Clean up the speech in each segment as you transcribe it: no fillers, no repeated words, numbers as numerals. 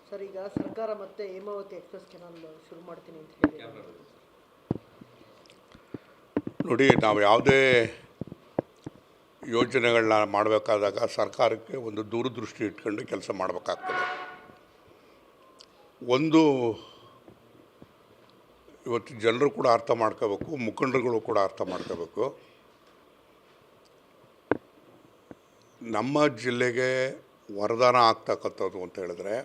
Sir, ಈಗ ಸರ್ಕಾರ ಮತ್ತೆ ಹೇಮಾವತಿ ಎಕ್ಸ್ಪ್ರೆಸ್ ಕೆನಾಲ್ ಶುರು ಮಾಡ್ತೀನಿ ಅಂತ ಹೇಳಿ. ನೋಡಿ, ನಾವು ಯಾವುದೇ ಯೋಜನೆಗಳನ್ನ ಮಾಡಬೇಕಾದಾಗ ಸರ್ಕಾರಕ್ಕೆ ಒಂದು ದೂರದೃಷ್ಟಿ ಇಟ್ಕೊಂಡು ಕೆಲಸ ಮಾಡಬೇಕಾಗ್ತದೆ. ಒಂದು ಇವತ್ತು ಜನರು ಕೂಡ ಅರ್ಥ ಮಾಡ್ಕೋಬೇಕು, ಮುಖಂಡರುಗಳು ಕೂಡ ಅರ್ಥ ಮಾಡ್ಕೋಬೇಕು. ನಮ್ಮ ಜಿಲ್ಲೆಗೆ ವರದಾನ ಆಗ್ತಕ್ಕಂಥದ್ದು ಅಂತ ಹೇಳಿದ್ರೆ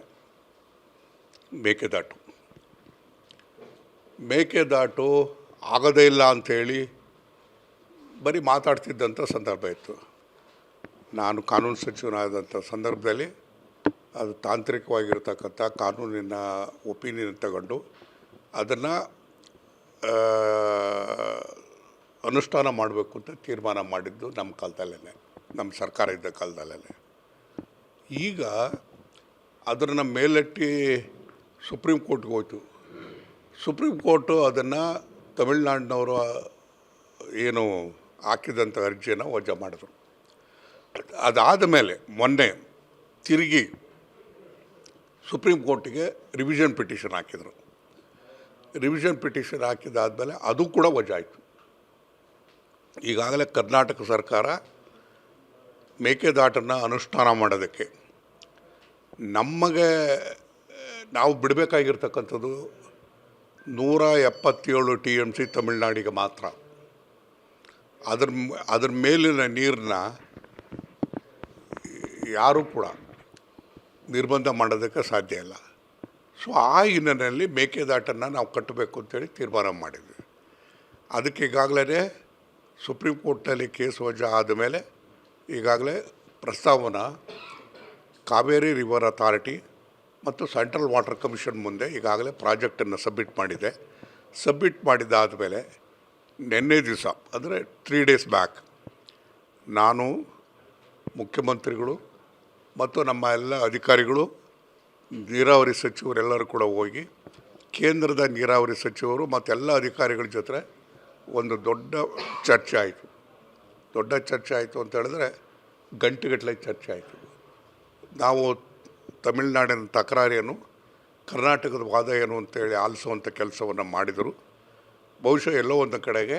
ಮೇಕೆದಾಟು ಆಗೋದೇ ಇಲ್ಲ ಅಂಥೇಳಿ ಬರೀ ಮಾತಾಡ್ತಿದ್ದಂಥ ಸಂದರ್ಭ ಇತ್ತು. ನಾನು ಕಾನೂನು ಸಚಿವನಾದಂಥ ಸಂದರ್ಭದಲ್ಲಿ ಅದು ತಾಂತ್ರಿಕವಾಗಿರ್ತಕ್ಕಂಥ ಕಾನೂನಿನ ಒಪಿನಿಯನ್ ತಗೊಂಡು ಅದನ್ನು ಅನುಷ್ಠಾನ ಮಾಡಬೇಕು ಅಂತ ತೀರ್ಮಾನ ಮಾಡಿದ್ದು ನಮ್ಮ ಕಾಲದಲ್ಲೇ, ನಮ್ಮ ಸರ್ಕಾರ ಇದ್ದ ಕಾಲದಲ್ಲೇ. ಈಗ ಅದನ್ನು ಮೇಲೆತ್ತಿ ಸುಪ್ರೀಂ ಕೋರ್ಟ್ಗೆ ಹೋಯ್ತು. ಸುಪ್ರೀಂ ಕೋರ್ಟು ಅದನ್ನು ತಮಿಳ್ನಾಡಿನವರು ಏನು ಹಾಕಿದಂಥ ಅರ್ಜಿಯನ್ನು ವಜಾ ಮಾಡಿದ್ರು. ಅದಾದ ಮೇಲೆ ಮೊನ್ನೆ ತಿರುಗಿ ಸುಪ್ರೀಂ ಕೋರ್ಟಿಗೆ ರಿವಿಷನ್ ಪಿಟಿಷನ್ ಹಾಕಿದರು. ರಿವಿಷನ್ ಪಿಟಿಷನ್ ಹಾಕಿದಾದಮೇಲೆ ಅದು ಕೂಡ ವಜಾ ಆಯಿತು. ಈಗಾಗಲೇ ಕರ್ನಾಟಕ ಸರ್ಕಾರ ಮೇಕೆದಾಟನ್ನು ಅನುಷ್ಠಾನ ಮಾಡೋದಕ್ಕೆ ನಾವು ಬಿಡಬೇಕಾಗಿರ್ತಕ್ಕಂಥದ್ದು 177 TMC ತಮಿಳ್ನಾಡಿಗೆ ಮಾತ್ರ. ಅದ್ರ ಮೇಲಿನ ನೀರನ್ನ ಯಾರೂ ಕೂಡ ನಿರ್ಬಂಧ ಮಾಡೋದಕ್ಕೆ ಸಾಧ್ಯ ಇಲ್ಲ. ಸೊ ಆ ಹಿನ್ನೆಲೆಯಲ್ಲಿ ಮೇಕೆದಾಟನ್ನು ನಾವು ಕಟ್ಟಬೇಕು ಅಂತೇಳಿ ತೀರ್ಮಾನ ಮಾಡಿದ್ವಿ. ಅದಕ್ಕೆ ಈಗಾಗಲೇ ಸುಪ್ರೀಂ ಕೋರ್ಟ್ನಲ್ಲಿ ಕೇಸ್ ವಜಾ ಆದಮೇಲೆ ಈಗಾಗಲೇ ಪ್ರಸ್ತಾವನ ಕಾವೇರಿ ರಿವರ್ ಅಥಾರಿಟಿ ಮತ್ತು ಸೆಂಟ್ರಲ್ ವಾಟರ್ ಕಮಿಷನ್ ಮುಂದೆ ಈಗಾಗಲೇ ಪ್ರಾಜೆಕ್ಟನ್ನು ಸಬ್ಮಿಟ್ ಮಾಡಿದಾದ ಮೇಲೆ ನಿನ್ನೆ ದಿವಸ ಅಂದರೆ 3 days ಬ್ಯಾಕ್ ನಾನು ಮುಖ್ಯಮಂತ್ರಿಗಳು ಮತ್ತು ನಮ್ಮ ಎಲ್ಲ ಅಧಿಕಾರಿಗಳು, ನೀರಾವರಿ ಸಚಿವರೆಲ್ಲರೂ ಕೂಡ ಹೋಗಿ ಕೇಂದ್ರದ ನೀರಾವರಿ ಸಚಿವರು ಮತ್ತು ಎಲ್ಲ ಅಧಿಕಾರಿಗಳ ಜೊತೆ ಒಂದು ದೊಡ್ಡ ಚರ್ಚೆ ಆಯಿತು ಅಂತ ಹೇಳಿದ್ರೆ ಗಂಟೆಗಟ್ಟಲೆ ಚರ್ಚೆ ಆಯಿತು. ನಾವು ತಮಿಳುನಾಡಿನ ತಕರಾರೇನು, ಕರ್ನಾಟಕದ ವಾದ ಏನು ಅಂತೇಳಿ ಆಲಿಸುವಂಥ ಕೆಲಸವನ್ನು ಮಾಡಿದರು. ಬಹುಶಃ ಎಲ್ಲೋ ಒಂದು ಕಡೆಗೆ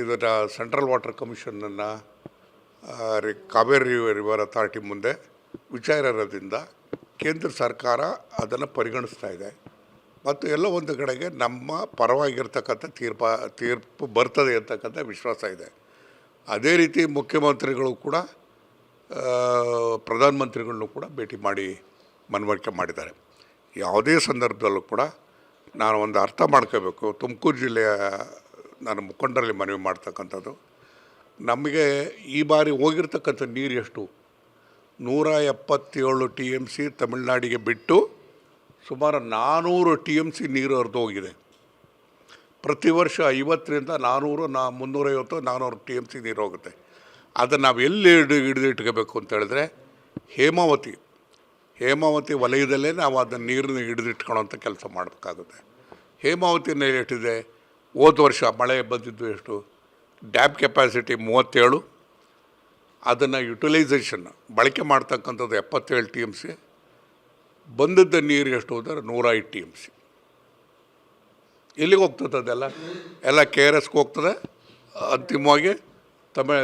ಇದನ್ನು ಸೆಂಟ್ರಲ್ ವಾಟರ್ ಕಮಿಷನನ್ನು ಕಾವೇರಿ ರಿವರ್ ಅಥಾರಿಟಿ ಮುಂದೆ ವಿಚಾರ ಇರೋದ್ರಿಂದ ಕೇಂದ್ರ ಸರ್ಕಾರ ಅದನ್ನು ಪರಿಗಣಿಸ್ತಾ ಇದೆ ಮತ್ತು ಎಲ್ಲೋ ಒಂದು ಕಡೆಗೆ ನಮ್ಮ ಪರವಾಗಿರ್ತಕ್ಕಂಥ ತೀರ್ಪು ಬರ್ತದೆ ಅಂತಕ್ಕಂಥ ವಿಶ್ವಾಸ ಇದೆ. ಅದೇ ರೀತಿ ಮುಖ್ಯಮಂತ್ರಿಗಳು ಕೂಡ ಪ್ರಧಾನಮಂತ್ರಿಗಳನ್ನೂ ಕೂಡ ಭೇಟಿ ಮಾಡಿ ಮನವರಿಕೆ ಮಾಡಿದ್ದಾರೆ. ಯಾವುದೇ ಸಂದರ್ಭದಲ್ಲೂ ಕೂಡ ನಾನು ಒಂದು ಅರ್ಥ ಮಾಡ್ಕೋಬೇಕು. ತುಮಕೂರು ಜಿಲ್ಲೆಯ ನಾನು ಮುಖಂಡರಲ್ಲಿ ಮನವಿ ಮಾಡ್ತಕ್ಕಂಥದ್ದು, ನಮಗೆ ಈ ಬಾರಿ ಹೋಗಿರ್ತಕ್ಕಂಥ ನೀರು ಎಷ್ಟು? 177 TMC ತಮಿಳ್ನಾಡಿಗೆ ಬಿಟ್ಟು ಸುಮಾರು 400 TMC ನೀರು ಹರಿದು ಹೋಗಿದೆ. ಪ್ರತಿ ವರ್ಷ 50ರಿಂದ 350-400 TMC ನೀರು ಹೋಗುತ್ತೆ. ಅದನ್ನು ನಾವು ಎಲ್ಲಿ ಹಿಡಿದಿಟ್ಕೋಬೇಕು ಅಂತ ಹೇಳಿದ್ರೆ ಹೇಮಾವತಿ ವಲಯದಲ್ಲೇ ನಾವು ಅದನ್ನು ನೀರನ್ನು ಹಿಡಿದಿಟ್ಕೊಳ್ಳೋಂಥ ಕೆಲಸ ಮಾಡಬೇಕಾಗುತ್ತೆ. ಹೇಮಾವತಿನಲ್ಲಿ ಎಷ್ಟಿದೆ? ಹೋದ ವರ್ಷ ಮಳೆ ಬಂದಿದ್ದು ಎಷ್ಟು? ಡ್ಯಾಮ್ ಕೆಪಾಸಿಟಿ 37, ಅದನ್ನು ಯುಟಿಲೈಸೇಷನ್ ಬಳಕೆ ಮಾಡ್ತಕ್ಕಂಥದ್ದು 77 TMC. ಬಂದದ್ದು ನೀರು ಎಷ್ಟು ಹೋದರೆ 105 TMC. ಎಲ್ಲಿಗೆ ಹೋಗ್ತದೆ? ಎಲ್ಲ KRSಗೆ ಹೋಗ್ತದೆ. ಅಂತಿಮವಾಗಿ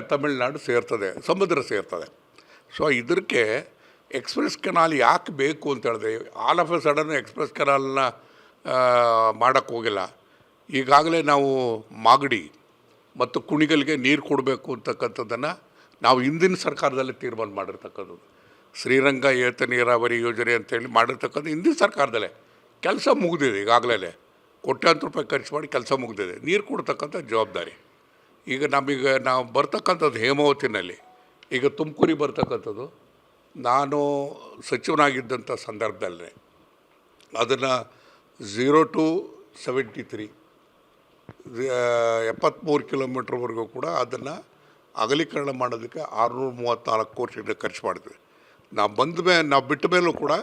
ತಮಿಳ್ನಾಡು ಸೇರ್ತದೆ, ಸಮುದ್ರ ಸೇರ್ತದೆ. ಸೊ ಇದಕ್ಕೆ ಎಕ್ಸ್ಪ್ರೆಸ್ ಕೆನಾಲ್ ಯಾಕೆ ಬೇಕು ಅಂತ ಹೇಳಿದ್ರೆ, all of a sudden express ಕೆನಾಲ್ನ ಮಾಡೋಕ್ಕೆ ಹೋಗಿಲ್ಲ. ಈಗಾಗಲೇ ನಾವು ಮಾಗಡಿ ಮತ್ತು ಕುಣಿಗಲ್ಗೆ ನೀರು ಕೊಡಬೇಕು ಅಂತಕ್ಕಂಥದ್ದನ್ನು ನಾವು ಹಿಂದಿನ ಸರ್ಕಾರದಲ್ಲಿ ತೀರ್ಮಾನ ಮಾಡಿರ್ತಕ್ಕಂಥದ್ದು. ಶ್ರೀರಂಗ ಏತ ನೀರಾವರಿ ಯೋಜನೆ ಅಂತೇಳಿ ಮಾಡಿರ್ತಕ್ಕಂಥ ಹಿಂದಿನ ಸರ್ಕಾರದಲ್ಲೇ ಕೆಲಸ ಮುಗಿದಿದೆ. ಈಗಾಗಲೇ ಕೋಟ್ಯಾಂತರ ರೂಪಾಯಿ ಖರ್ಚು ಮಾಡಿ ಕೆಲಸ ಮುಗಿದಿದೆ. ನೀರು ಕೊಡ್ತಕ್ಕಂಥ ಜವಾಬ್ದಾರಿ ಈಗ ನಾವು ಬರ್ತಕ್ಕಂಥದ್ದು ಹೇಮಾವತಿನಲ್ಲಿ. ಈಗ ತುಮಕೂರಿಗೆ ಬರ್ತಕ್ಕಂಥದ್ದು ನಾನು ಸಚಿವನಾಗಿದ್ದಂಥ ಸಂದರ್ಭದಲ್ಲೇ ಅದನ್ನು 0 to 73 73 ಕಿಲೋಮೀಟ್ರ್ವರೆಗೂ ಕೂಡ ಅದನ್ನು ಅಗಲೀಕರಣ ಮಾಡೋದಕ್ಕೆ 634 ಕೋಟಿ ಖರ್ಚು ಮಾಡಿದ್ವಿ. ನಾವು ಬಿಟ್ಟ ಮೇಲೂ ಕೂಡ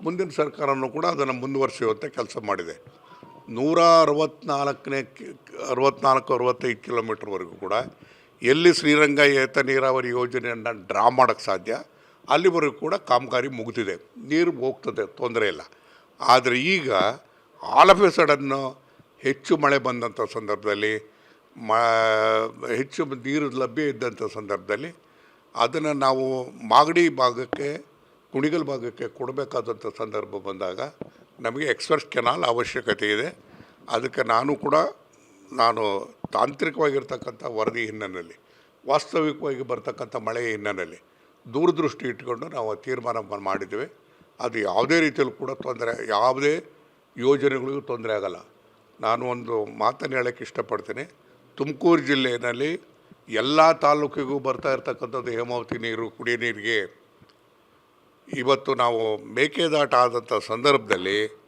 ಮುಂದಿನ ಸರ್ಕಾರನೂ ಕೂಡ ಅದನ್ನು ಮುಂದುವರಿಸುವಂಥ ಕೆಲಸ ಮಾಡಿದೆ. 164-65 ಕಿಲೋಮೀಟ್ರ್ವರೆಗೂ ಕೂಡ ಎಲ್ಲಿ ಶ್ರೀರಂಗ ಏತ ನೀರಾವರಿ ಯೋಜನೆಯನ್ನು ಡ್ರಾ ಮಾಡೋಕ್ಕೆ ಸಾಧ್ಯ ಅಲ್ಲಿವರೆಗೂ ಕೂಡ ಕಾಮಗಾರಿ ಮುಗಿದಿದೆ, ನೀರು ಹೋಗ್ತದೆ, ತೊಂದರೆ ಇಲ್ಲ. ಆದರೆ ಈಗ ಆಲ್ ಆಫ್ ಎ ಸಡನ್ನು ಹೆಚ್ಚು ಮಳೆ ಬಂದಂಥ ಸಂದರ್ಭದಲ್ಲಿ ಹೆಚ್ಚು ನೀರು ಲಭ್ಯ ಇದ್ದಂಥ ಸಂದರ್ಭದಲ್ಲಿ ಅದನ್ನು ನಾವು ಮಾಗಡಿ ಭಾಗಕ್ಕೆ, ಕುಣಿಗಲ್ ಭಾಗಕ್ಕೆ ಕೊಡಬೇಕಾದಂಥ ಸಂದರ್ಭ ಬಂದಾಗ ನಮಗೆ ಎಕ್ಸ್‌ಪ್ರೆಸ್ ಕೆನಾಲ್ ಅವಶ್ಯಕತೆ ಇದೆ. ಅದಕ್ಕೆ ನಾನು ತಾಂತ್ರಿಕವಾಗಿರ್ತಕ್ಕಂಥ ವರದಿ ಹಿನ್ನೆಲೆಯಲ್ಲಿ, ವಾಸ್ತವಿಕವಾಗಿ ಬರ್ತಕ್ಕಂಥ ಮಳೆಯ ಹಿನ್ನೆಲೆಯಲ್ಲಿ ದೂರದೃಷ್ಟಿ ಇಟ್ಕೊಂಡು ನಾವು ತೀರ್ಮಾನ ಮಾಡಿದ್ದೇವೆ. ಅದು ಯಾವುದೇ ರೀತಿಯಲ್ಲೂ ಕೂಡ ಯಾವುದೇ ಯೋಜನೆಗಳಿಗೂ ತೊಂದರೆ ಆಗಲ್ಲ. ನಾನು ಒಂದು ಮಾತನ್ನು ಹೇಳೋಕ್ಕೆ ಇಷ್ಟಪಡ್ತೀನಿ. ತುಮಕೂರು ಜಿಲ್ಲೆಯಲ್ಲಿ ಎಲ್ಲ ತಾಲೂಕಿಗೂ ಬರ್ತಾ ಇರ್ತಕ್ಕಂಥದ್ದು ಹೇಮಾವತಿ ನೀರು, ಕುಡಿಯೋ ನೀರಿಗೆ ಇವತ್ತು ನಾವು ಮೇಕೆದಾಟು ಆದಂಥ ಸಂದರ್ಭದಲ್ಲಿ